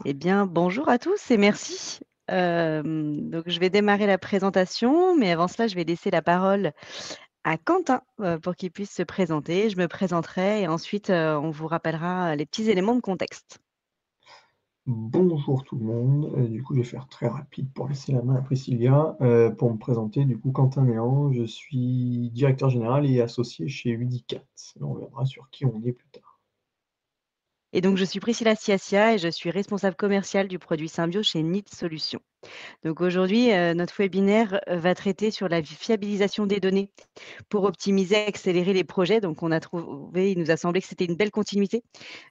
Eh bien, bonjour à tous et merci. Donc je vais démarrer la présentation, mais avant cela, je vais laisser la parole à Quentin, pour qu'il puisse se présenter. Je me présenterai et ensuite, on vous rappellera les petits éléments de contexte. Bonjour tout le monde, du coup je vais faire très rapide pour laisser la main à Priscilla, pour me présenter du coup Quentin Méan, je suis directeur général et associé chez Udicat. On verra sur qui on est plus tard. Et donc je suis Priscilla Siassia et je suis responsable commerciale du produit Symbio chez NIT Solutions. Donc aujourd'hui, notre webinaire, va traiter sur la fiabilisation des données pour optimiser, accélérer les projets. Donc on a trouvé il nous a semblé que c'était une belle continuité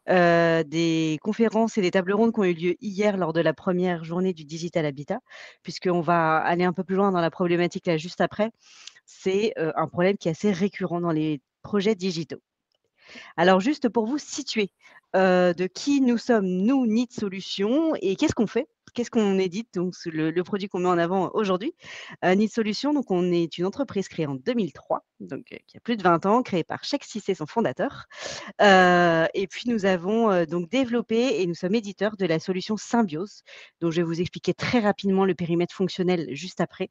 des conférences et des tables rondes qui ont eu lieu hier lors de la première journée du Digital Habitat, puisqu'on va aller un peu plus loin dans la problématique là juste après. C'est, un problème qui est assez récurrent dans les projets digitaux. Alors juste pour vous situer, de qui nous sommes, nous, Need Solutions et qu'est-ce qu'on fait? Qu'est-ce qu'on édite? Donc c'est le produit qu'on met en avant aujourd'hui. Need Solutions, donc on est une entreprise créée en 2003, donc qui a plus de 20 ans, créée par Cheikh Cissé, son fondateur. Et puis nous avons, donc développé et nous sommes éditeurs de la solution Symbiose, dont je vais vous expliquer très rapidement le périmètre fonctionnel juste après.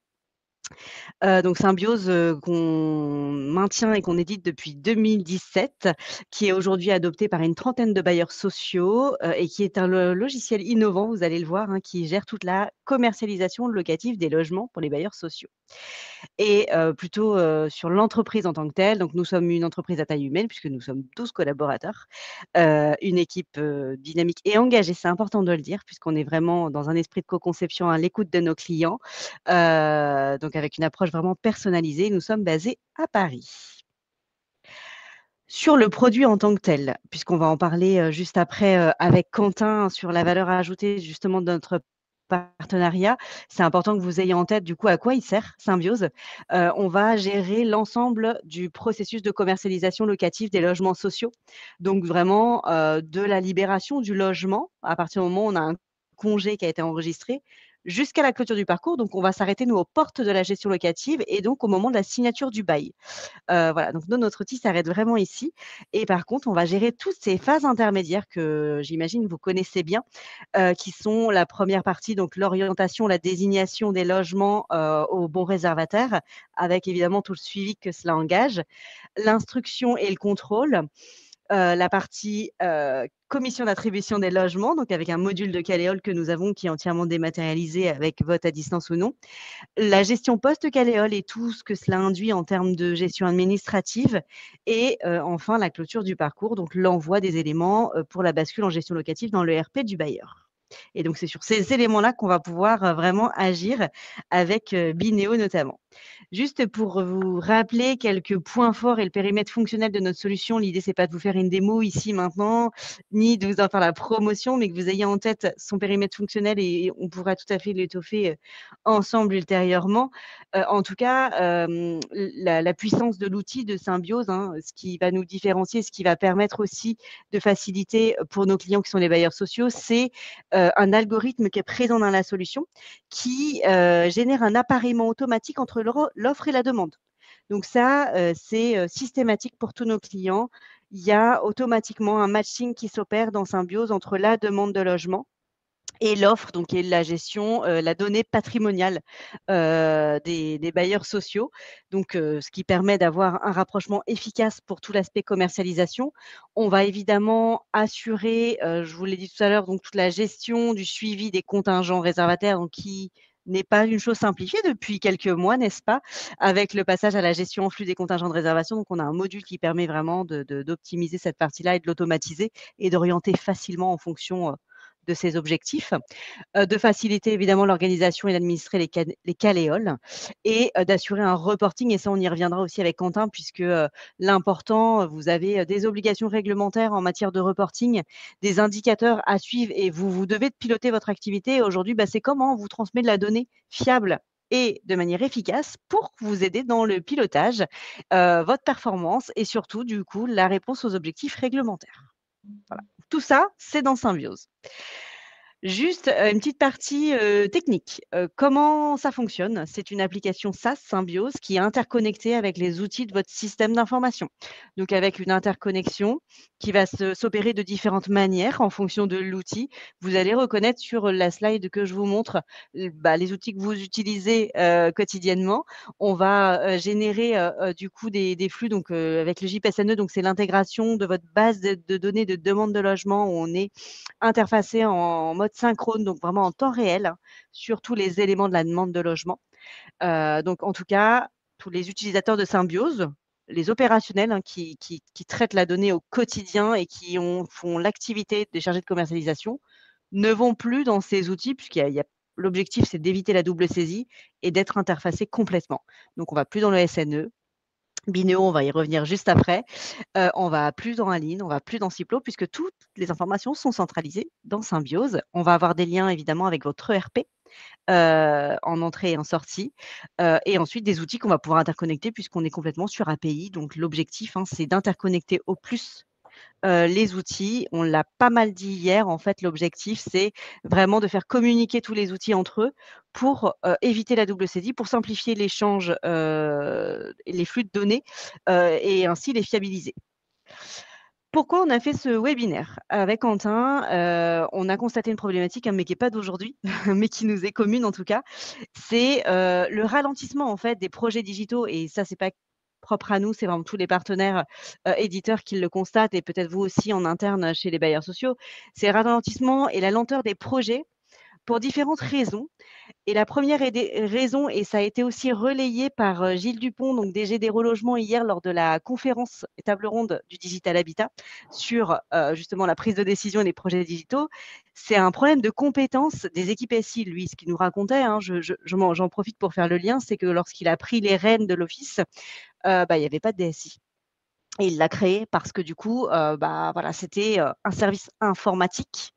Donc Symbiose, qu'on maintient et qu'on édite depuis 2017, qui est aujourd'hui adopté par une trentaine de bailleurs sociaux, et qui est un logiciel innovant, vous allez le voir, hein, qui gère toute la commercialisation locative des logements pour les bailleurs sociaux. Et plutôt, sur l'entreprise en tant que telle. Donc nous sommes une entreprise à taille humaine puisque nous sommes 12 collaborateurs, une équipe, dynamique et engagée, c'est important de le dire puisqu'on est vraiment dans un esprit de co-conception à l'écoute de nos clients, donc avec une approche vraiment personnalisée. Nous sommes basés à Paris. Sur le produit en tant que tel, puisqu'on va en parler, juste après, avec Quentin sur la valeur ajoutée justement de notre partenariat, c'est important que vous ayez en tête du coup à quoi il sert Symbiose. On va gérer l'ensemble du processus de commercialisation locative des logements sociaux. Donc vraiment, de la libération du logement, à partir du moment où on a un congé qui a été enregistré, jusqu'à la clôture du parcours. Donc on va s'arrêter nous aux portes de la gestion locative et donc au moment de la signature du bail. Voilà, donc nous, notre outil s'arrête vraiment ici et par contre, on va gérer toutes ces phases intermédiaires que j'imagine vous connaissez bien, qui sont la première partie, donc l'orientation, la désignation des logements, aux bons réservataires, avec évidemment tout le suivi que cela engage, l'instruction et le contrôle, la partie, commission d'attribution des logements, donc avec un module de Caléol que nous avons qui est entièrement dématérialisé avec vote à distance ou non. La gestion post-Caléol et tout ce que cela induit en termes de gestion administrative et enfin la clôture du parcours, donc l'envoi des éléments, pour la bascule en gestion locative dans le RP du bailleur. Et donc c'est sur ces éléments-là qu'on va pouvoir, vraiment agir avec, Bineo notamment. Juste pour vous rappeler quelques points forts et le périmètre fonctionnel de notre solution, l'idée c'est pas de vous faire une démo ici maintenant, ni de vous en faire la promotion, mais que vous ayez en tête son périmètre fonctionnel et on pourra tout à fait l'étoffer, ensemble ultérieurement. En tout cas, la puissance de l'outil de Symbiose, hein, ce qui va nous différencier, ce qui va permettre aussi de faciliter, pour nos clients qui sont les bailleurs sociaux, c'est, un algorithme qui est présent dans la solution qui, génère un appareillement automatique entre l'offre et la demande. Donc ça, c'est, systématique pour tous nos clients. Il y a automatiquement un matching qui s'opère dans Symbiose entre la demande de logement et l'offre, donc qui est la gestion, la donnée patrimoniale, des bailleurs sociaux. Donc, ce qui permet d'avoir un rapprochement efficace pour tout l'aspect commercialisation. On va évidemment assurer, je vous l'ai dit tout à l'heure, donc toute la gestion du suivi des contingents réservataires, donc qui n'est pas une chose simplifiée depuis quelques mois, n'est-ce pas? Avec le passage à la gestion en flux des contingents de réservation, donc on a un module qui permet vraiment d'optimiser cette partie-là et de l'automatiser et d'orienter facilement en fonction, de ses objectifs, de faciliter évidemment l'organisation et d'administrer les caléoles et d'assurer un reporting et ça on y reviendra aussi avec Quentin puisque, l'important, vous avez, des obligations réglementaires en matière de reporting, des indicateurs à suivre et vous devez piloter votre activité. Aujourd'hui, bah, c'est comment on vous transmet de la donnée fiable et de manière efficace pour vous aider dans le pilotage, votre performance et surtout du coup la réponse aux objectifs réglementaires. Voilà. Tout ça, c'est dans Symbiose. Juste, une petite partie, technique. Comment ça fonctionne? C'est une application SaaS Symbiose qui est interconnectée avec les outils de votre système d'information. Donc avec une interconnexion qui va s'opérer de différentes manières en fonction de l'outil. Vous allez reconnaître sur la slide que je vous montre, les outils que vous utilisez, quotidiennement. On va, générer, du coup des flux donc, avec le JPSNE, donc c'est l'intégration de votre base de données de demande de logement où on est interfacé en mode synchrone, donc vraiment en temps réel, hein, sur tous les éléments de la demande de logement. Donc en tout cas, tous les utilisateurs de Symbiose, les opérationnels, hein, qui traitent la donnée au quotidien et font l'activité des chargés de commercialisation, ne vont plus dans ces outils puisqu'il y a l'objectif, c'est d'éviter la double saisie et d'être interfacés complètement. Donc on va plus dans le SNE. Bineo, on va y revenir juste après. On va plus dans Aline, on va plus dans Ciplo puisque toutes les informations sont centralisées dans Symbiose. On va avoir des liens évidemment avec votre ERP, en entrée et en sortie, et ensuite des outils qu'on va pouvoir interconnecter puisqu'on est complètement sur API. Donc l'objectif, hein, c'est d'interconnecter au plus, les outils. On l'a pas mal dit hier, en fait, l'objectif, c'est vraiment de faire communiquer tous les outils entre eux pour, éviter la double saisie, pour simplifier l'échange, et les flux de données, et ainsi les fiabiliser. Pourquoi on a fait ce webinaire? Avec Quentin, on a constaté une problématique, hein, mais qui est pas d'aujourd'hui, mais qui nous est commune en tout cas. C'est, le ralentissement en fait des projets digitaux et ça, c'est pas propre à nous, c'est vraiment tous les partenaires, éditeurs qui le constatent et peut-être vous aussi en interne chez les bailleurs sociaux. C'est le ralentissement et la lenteur des projets pour différentes raisons. Et la première raison, et ça a été aussi relayé par Gilles Dupont, donc DG des relogements hier lors de la conférence et table ronde du Digital Habitat sur justement la prise de décision et les projets digitaux, c'est un problème de compétence des équipes SI. Lui, ce qu'il nous racontait, hein, j'en profite pour faire le lien, c'est que lorsqu'il a pris les rênes de l'office, il n'y avait pas de DSI. Et il l'a créé parce que du coup, voilà, c'était un service informatique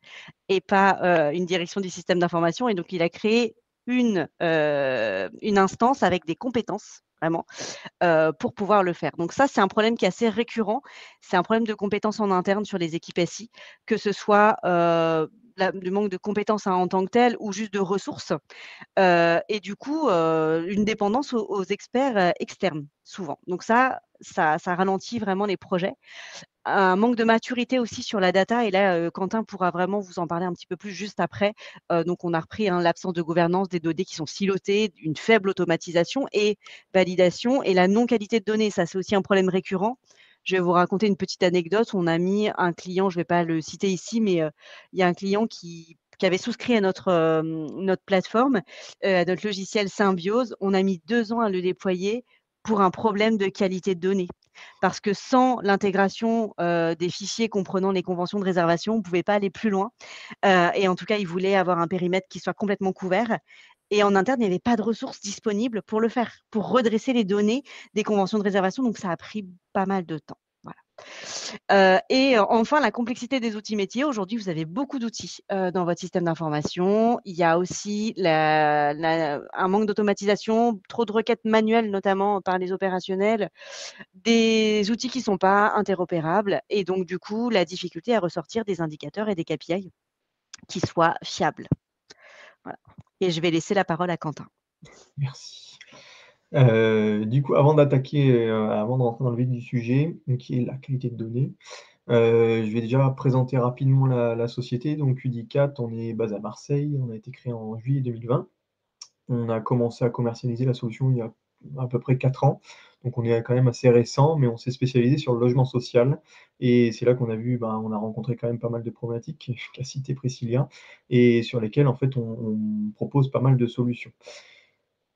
et pas, une direction du système d'information et donc il a créé une instance avec des compétences, vraiment, pour pouvoir le faire. Donc ça, c'est un problème qui est assez récurrent. C'est un problème de compétences en interne sur les équipes SI, que ce soit, le manque de compétences, hein, en tant que tel ou juste de ressources, et du coup, une dépendance aux experts, externes, souvent. Donc ça ralentit vraiment les projets. Un manque de maturité aussi sur la data et là, Quentin pourra vraiment vous en parler un petit peu plus juste après. Donc on a repris, hein, l'absence de gouvernance des données qui sont silotées, une faible automatisation et validation et la non-qualité de données. Ça, c'est aussi un problème récurrent. Je vais vous raconter une petite anecdote. On a mis un client, je ne vais pas le citer ici, mais, il y a un client qui avait souscrit à notre plateforme, à notre logiciel Symbiose. On a mis 2 ans à le déployer pour un problème de qualité de données. Parce que sans l'intégration, des fichiers comprenant les conventions de réservation, on ne pouvait pas aller plus loin. Et en tout cas, ils voulaient avoir un périmètre qui soit complètement couvert et en interne, il n'y avait pas de ressources disponibles pour le faire, pour redresser les données des conventions de réservation, donc ça a pris pas mal de temps. Voilà. Et enfin, la complexité des outils métiers. Aujourd'hui, vous avez beaucoup d'outils, dans votre système d'information. Il y a aussi un manque d'automatisation, trop de requêtes manuelles, notamment par les opérationnels, des outils qui ne sont pas interopérables et donc du coup, la difficulté à ressortir des indicateurs et des KPI qui soient fiables. Voilà et je vais laisser la parole à Quentin. Merci. Du coup, avant de rentrer dans le vif du sujet, qui est la qualité de données, je vais déjà présenter rapidement la société. Donc Udicat, on est basé à Marseille, on a été créé en juillet 2020. On a commencé à commercialiser la solution il y a à peu près 4 ans, donc on est quand même assez récent, mais on s'est spécialisé sur le logement social et c'est là qu'on a vu, on a rencontré quand même pas mal de problématiques qu'a cité Priscilla et sur lesquelles en fait on propose pas mal de solutions.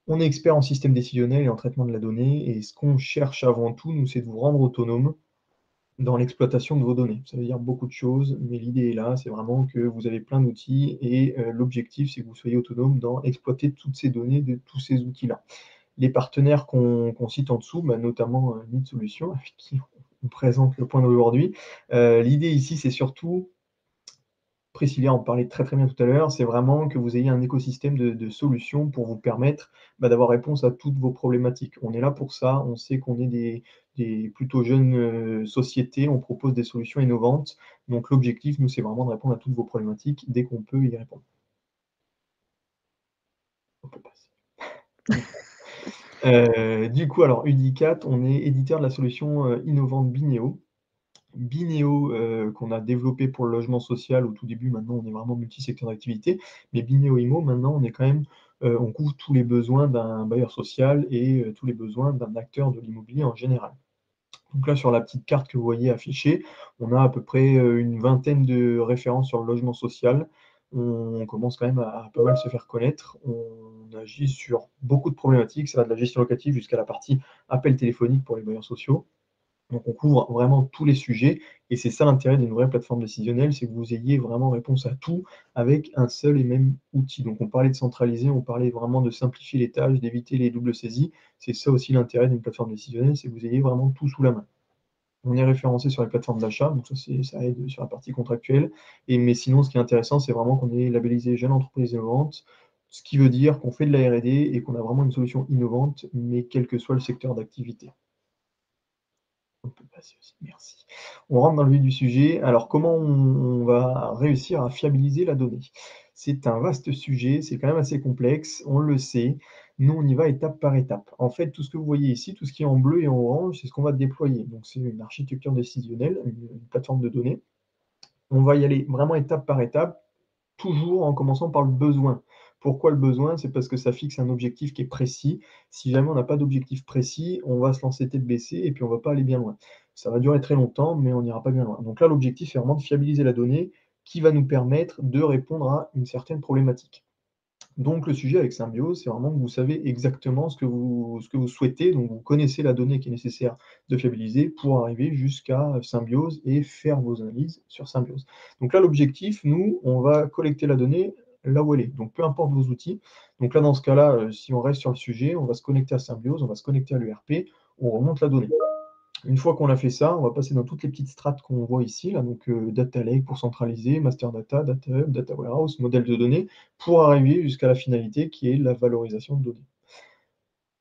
On est expert en système décisionnel et en traitement de la donnée et ce qu'on cherche avant tout, nous, c'est de vous rendre autonome dans l'exploitation de vos données. Ça veut dire beaucoup de choses, mais l'idée est là, c'est vraiment que vous avez plein d'outils et l'objectif, c'est que vous soyez autonome dans exploiter toutes ces données de tous ces outils-là. Les partenaires qu'on cite en dessous, notamment Lead Solutions, avec qui on présente le point d'aujourd'hui. L'idée ici, c'est surtout Priscilla en parlait très, très bien tout à l'heure, c'est vraiment que vous ayez un écosystème de solutions pour vous permettre, d'avoir réponse à toutes vos problématiques. On est là pour ça, on sait qu'on est des plutôt jeunes, sociétés, on propose des solutions innovantes. Donc l'objectif, nous, c'est vraiment de répondre à toutes vos problématiques dès qu'on peut y répondre. On peut passer. Du coup, alors Udicat, on est éditeur de la solution, innovante Bineo. Bineo, qu'on a développé pour le logement social au tout début, maintenant on est vraiment multi-secteur d'activité. Mais Bineo Immo, maintenant on est quand même, on couvre tous les besoins d'un bailleur social et tous les besoins d'un acteur de l'immobilier en général. Donc là, sur la petite carte que vous voyez affichée, on a à peu près, une vingtaine de références sur le logement social. On commence quand même à pas mal se faire connaître. On agit sur beaucoup de problématiques, ça va de la gestion locative jusqu'à la partie appel téléphonique pour les bailleurs sociaux. Donc on couvre vraiment tous les sujets et c'est ça l'intérêt d'une vraie plateforme décisionnelle, c'est que vous ayez vraiment réponse à tout avec un seul et même outil. Donc on parlait de centraliser, on parlait vraiment de simplifier les tâches, d'éviter les doubles saisies. C'est ça aussi l'intérêt d'une plateforme décisionnelle, c'est que vous ayez vraiment tout sous la main. On est référencé sur les plateformes d'achat, donc ça aide sur la partie contractuelle. Mais sinon, ce qui est intéressant, c'est vraiment qu'on est labellisé jeune entreprise innovante, ce qui veut dire qu'on fait de la R&D et qu'on a vraiment une solution innovante, mais quel que soit le secteur d'activité. On peut passer aussi, merci. On rentre dans le vif du sujet. Alors, comment on va réussir à fiabiliser la donnée? C'est un vaste sujet, c'est quand même assez complexe, on le sait. Nous, on y va étape par étape. En fait, tout ce que vous voyez ici, tout ce qui est en bleu et en orange, c'est ce qu'on va déployer. Donc, c'est une architecture décisionnelle, une plateforme de données. On va y aller vraiment étape par étape, toujours en commençant par le besoin. Pourquoi le besoin? C'est parce que ça fixe un objectif qui est précis. Si jamais on n'a pas d'objectif précis, on va se lancer tête baissée et puis on va pas aller bien loin. Ça va durer très longtemps, mais on n'ira pas bien loin. Donc là, l'objectif est vraiment de fiabiliser la donnée qui va nous permettre de répondre à une certaine problématique. Donc le sujet avec Symbiose, c'est vraiment que vous savez exactement ce que vous souhaitez, donc vous connaissez la donnée qui est nécessaire de fiabiliser pour arriver jusqu'à Symbiose et faire vos analyses sur Symbiose. Donc là, l'objectif, nous, on va collecter la donnée là où elle est, donc peu importe vos outils. Donc là, dans ce cas-là, si on reste sur le sujet, on va se connecter à Symbiose, on va se connecter à l'ERP, on remonte la donnée. Une fois qu'on a fait ça, on va passer dans toutes les petites strates qu'on voit ici, là, donc data lake pour centraliser, master data, data hub, data warehouse, modèle de données, pour arriver jusqu'à la finalité qui est la valorisation de données.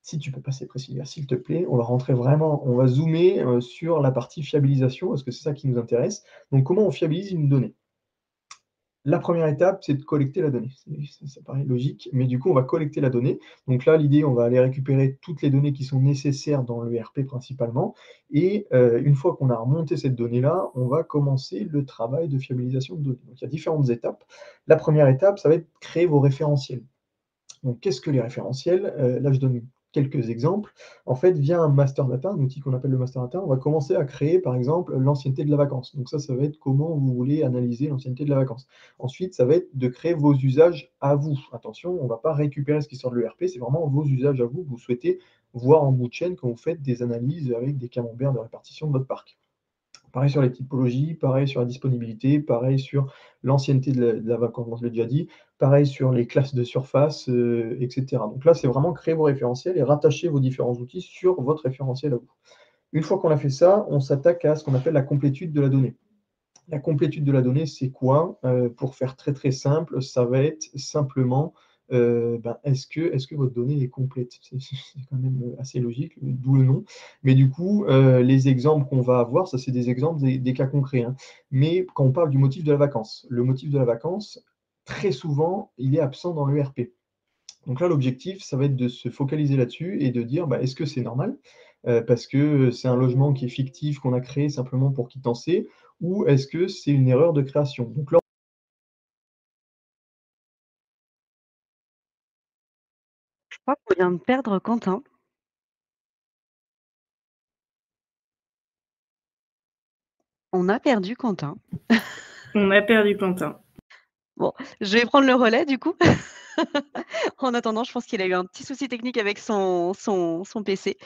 Si tu peux passer Priscilla, s'il te plaît, on va rentrer vraiment, on va zoomer sur la partie fiabilisation, parce que c'est ça qui nous intéresse. Donc comment on fiabilise une donnée? La première étape, c'est de collecter la donnée. Ça paraît logique, mais du coup, on va collecter la donnée. Donc là, l'idée, on va aller récupérer toutes les données qui sont nécessaires dans l'ERP principalement. Et une fois qu'on a remonté cette donnée-là, on va commencer le travail de fiabilisation de données. Donc il y a différentes étapes. La première étape, ça va être créer vos référentiels. Donc, qu'est-ce que les référentiels? Là, je donne quelques exemples. En fait, via un master data, un outil qu'on appelle le master data, on va commencer à créer, par exemple, l'ancienneté de la vacance. Donc ça va être comment vous voulez analyser l'ancienneté de la vacance. Ensuite, ça va être de créer vos usages à vous. Attention, on ne va pas récupérer ce qui sort de l'ERP, c'est vraiment vos usages à vous que vous souhaitez voir en bout de chaîne quand vous faites des analyses avec des camemberts de répartition de votre parc. Pareil sur les typologies, pareil sur la disponibilité, pareil sur l'ancienneté de la vacance, bon, je l'ai déjà dit, pareil sur les classes de surface, et cetera. Donc là, c'est vraiment créer vos référentiels et rattacher vos différents outils sur votre référentiel à vous. Une fois qu'on a fait ça, on s'attaque à ce qu'on appelle la complétude de la donnée. La complétude de la donnée, c'est quoi? Pour faire très, très simple, ça va être simplement, est-ce que votre donnée est complète? C'est quand même, assez logique, d'où le nom. Mais du coup, les exemples qu'on va avoir, ça c'est des exemples des cas concrets, hein. Mais quand on parle du motif de la vacance, le motif de la vacance, très souvent, il est absent dans l'ERP. Donc là, l'objectif, ça va être de se focaliser là-dessus et de dire, bah, est-ce que c'est normal? Parce que c'est un logement qui est fictif, qu'on a créé simplement pour quittancer, ou est-ce que c'est une erreur de création? Donc là, Je crois qu'on vient de perdre Quentin. On a perdu Quentin. On a perdu Quentin. Bon, je vais prendre le relais du coup. En attendant, je pense qu'il a eu un petit souci technique avec son PC.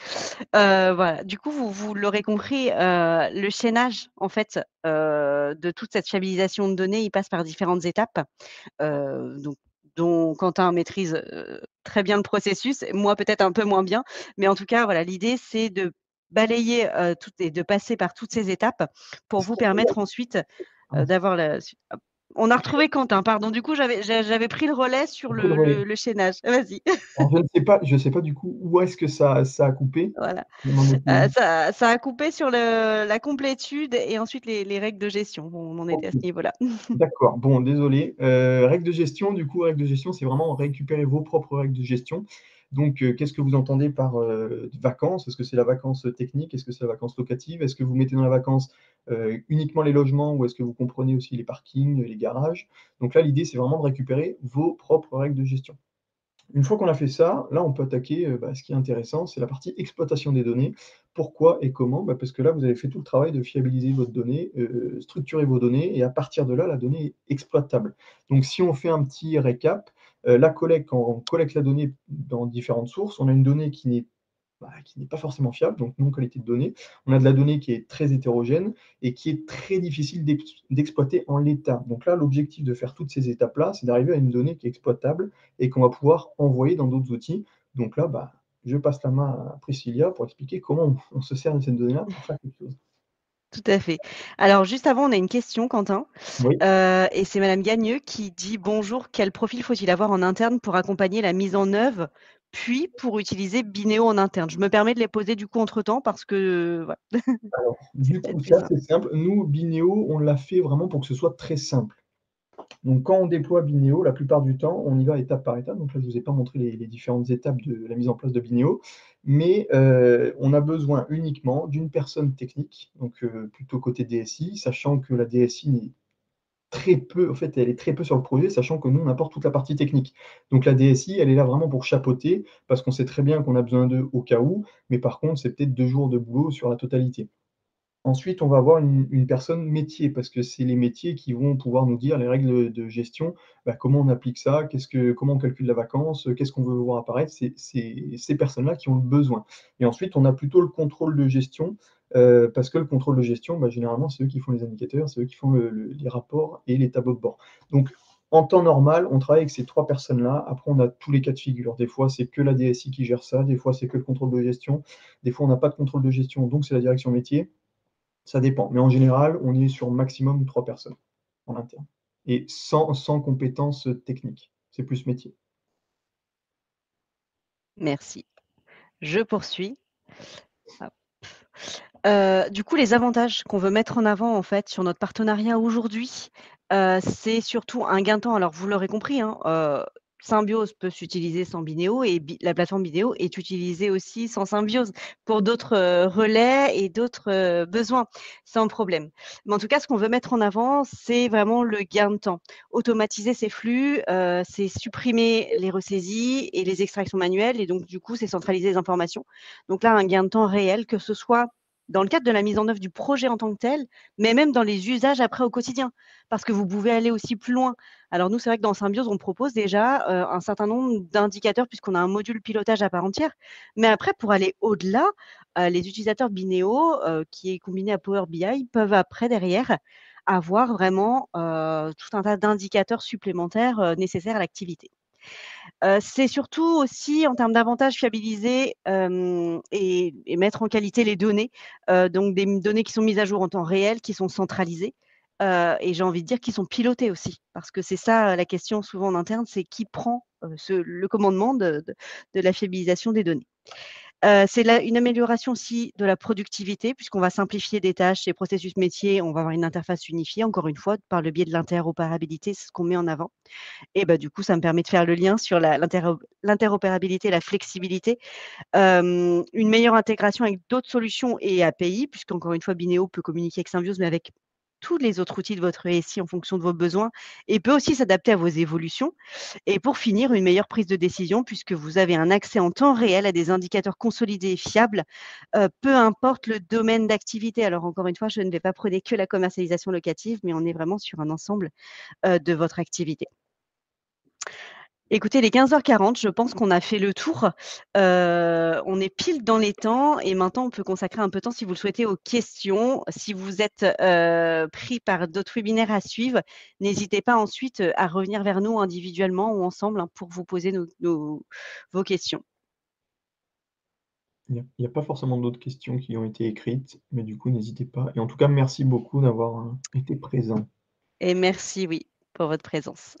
Voilà, du coup, vous l'aurez compris, le chaînage en fait, de toute cette fiabilisation de données, il passe par différentes étapes, donc dont Quentin maîtrise, très bien le processus, moi peut-être un peu moins bien, mais en tout cas, voilà, l'idée c'est de balayer, toutes et de passer par toutes ces étapes pour est-ce vous qu'on peut permettre ensuite, d'avoir la su On a retrouvé Quentin, pardon. Du coup, j'avais pris le relais sur Beaucoup de le relais. le le chaînage. Vas-y. Alors je ne sais pas du coup où est-ce que ça a coupé? Voilà. On en était où? Ça a coupé sur la complétude et ensuite les règles de gestion. Bon, on en était à ce OK. niveau-là. D'accord, bon désolé. Règles de gestion, du coup, règles de gestion, c'est vraiment récupérer vos propres règles de gestion. Donc, qu'est-ce que vous entendez par, vacances? Est-ce que c'est la vacance, technique? Est-ce que c'est la vacance locative? Est-ce que vous mettez dans la vacance, uniquement les logements ou est-ce que vous comprenez aussi les parkings, les garages? Donc là, l'idée, c'est vraiment de récupérer vos propres règles de gestion. Une fois qu'on a fait ça, là, on peut attaquer, ce qui est intéressant, c'est la partie exploitation des données. Pourquoi et comment? Parce que là, vous avez fait tout le travail de fiabiliser votre donnée, structurer vos données et à partir de là, la donnée est exploitable. Donc si on fait un petit récap, la collecte quand on collecte la donnée dans différentes sources, on a une donnée qui n'est pas forcément fiable, donc non qualité de données. On a de la donnée qui est très hétérogène et qui est très difficile d'exploiter en l'état. Donc là, l'objectif de faire toutes ces étapes-là, c'est d'arriver à une donnée qui est exploitable et qu'on va pouvoir envoyer dans d'autres outils. Donc là, je passe la main à Priscilla pour expliquer comment on se sert de cette donnée-là pour faire quelque chose. Tout à fait. Alors juste avant, on a une question, Quentin, Oui. et c'est madame Gagneux qui dit: «Bonjour, quel profil faut-il avoir en interne pour accompagner la mise en œuvre, puis pour utiliser Bineo en interne?» Je me permets de les poser du coup entre-temps parce que, voilà, Alors, c'est du coup, peut-être plus c'est simple. assez simple. Nous, Bineo, on l'a fait vraiment pour que ce soit très simple. Donc quand on déploie Bineo, la plupart du temps, on y va étape par étape. Donc là, je ne vous ai pas montré les différentes étapes de la mise en place de Bineo, mais on a besoin uniquement d'une personne technique, donc plutôt côté DSI, sachant que la DSI n'est très peu en fait, elle est très peu sur le projet, sachant que nous, on apporte toute la partie technique. Donc la DSI, elle est là vraiment pour chapeauter, parce qu'on sait très bien qu'on a besoin d'eux au cas où, mais par contre, c'est peut-être 2 jours de boulot sur la totalité. Ensuite, on va avoir une personne métier, parce que c'est les métiers qui vont pouvoir nous dire les règles de gestion, comment on applique ça, comment on calcule la vacance, qu'est-ce qu'on veut voir apparaître. C'est ces personnes-là qui ont le besoin. Et ensuite, on a plutôt le contrôle de gestion, parce que le contrôle de gestion, généralement, c'est eux qui font les indicateurs, c'est eux qui font les rapports et les tableaux de bord. Donc, en temps normal, on travaille avec ces 3 personnes-là. Après, on a tous les cas de figure. Des fois, c'est que la DSI qui gère ça, des fois, c'est que le contrôle de gestion, des fois, on n'a pas de contrôle de gestion, donc c'est la direction métier. Ça dépend, mais en général, on est sur maximum 3 personnes en interne et sans compétences, techniques. C'est plus métier. Merci. Je poursuis. Hop. Du coup, les avantages qu'on veut mettre en avant, en fait, sur notre partenariat aujourd'hui, c'est surtout un gain de temps. Alors vous l'aurez compris, hein, Symbiose peut s'utiliser sans Bineo et la plateforme Bineo est utilisée aussi sans Symbiose pour d'autres, relais et d'autres, besoins, sans problème. Mais en tout cas, ce qu'on veut mettre en avant, c'est vraiment le gain de temps. Automatiser ces flux, c'est supprimer les ressaisies et les extractions manuelles et donc du coup, c'est centraliser les informations. Donc là, un gain de temps réel, que ce soit dans le cadre de la mise en œuvre du projet en tant que tel, mais même dans les usages après au quotidien. Parce que vous pouvez aller aussi plus loin. Alors nous, c'est vrai que dans Symbiose, on propose déjà, un certain nombre d'indicateurs puisqu'on a un module pilotage à part entière. Mais après pour aller au-delà, les utilisateurs Bineo, qui est combiné à Power BI, peuvent après derrière avoir vraiment, tout un tas d'indicateurs supplémentaires, nécessaires à l'activité. C'est surtout aussi en termes d'avantages fiabiliser, et mettre en qualité les données, donc des données qui sont mises à jour en temps réel, qui sont centralisées, et j'ai envie de dire qui sont pilotées aussi. Parce que c'est ça, la question souvent en interne, c'est qui prend, le commandement de la fiabilisation des données. C'est là une amélioration aussi de la productivité puisqu'on va simplifier des tâches et processus métiers, on va avoir une interface unifiée encore une fois par le biais de l'interopérabilité, c'est ce qu'on met en avant. Et bah, du coup, ça me permet de faire le lien sur l'interopérabilité, la flexibilité, une meilleure intégration avec d'autres solutions et API, puisqu'encore une fois, Bineo peut communiquer avec Symbiose, mais avec tous les autres outils de votre SI en fonction de vos besoins et peut aussi s'adapter à vos évolutions. Et pour finir, une meilleure prise de décision, puisque vous avez un accès en temps réel à des indicateurs consolidés et fiables, peu importe le domaine d'activité. Alors encore une fois, je ne vais pas prôner que la commercialisation locative, mais on est vraiment sur un ensemble, de votre activité. Écoutez, les 15h40, je pense qu'on a fait le tour. On est pile dans les temps et maintenant on peut consacrer un peu de temps, si vous le souhaitez, aux questions. Si vous êtes, pris par d'autres webinaires à suivre, n'hésitez pas ensuite, à revenir vers nous individuellement ou ensemble, hein, pour vous poser vos questions. Il y a pas forcément d'autres questions qui ont été écrites, mais du coup, n'hésitez pas et en tout cas, merci beaucoup d'avoir, été présent. Et merci, oui. pour votre présence.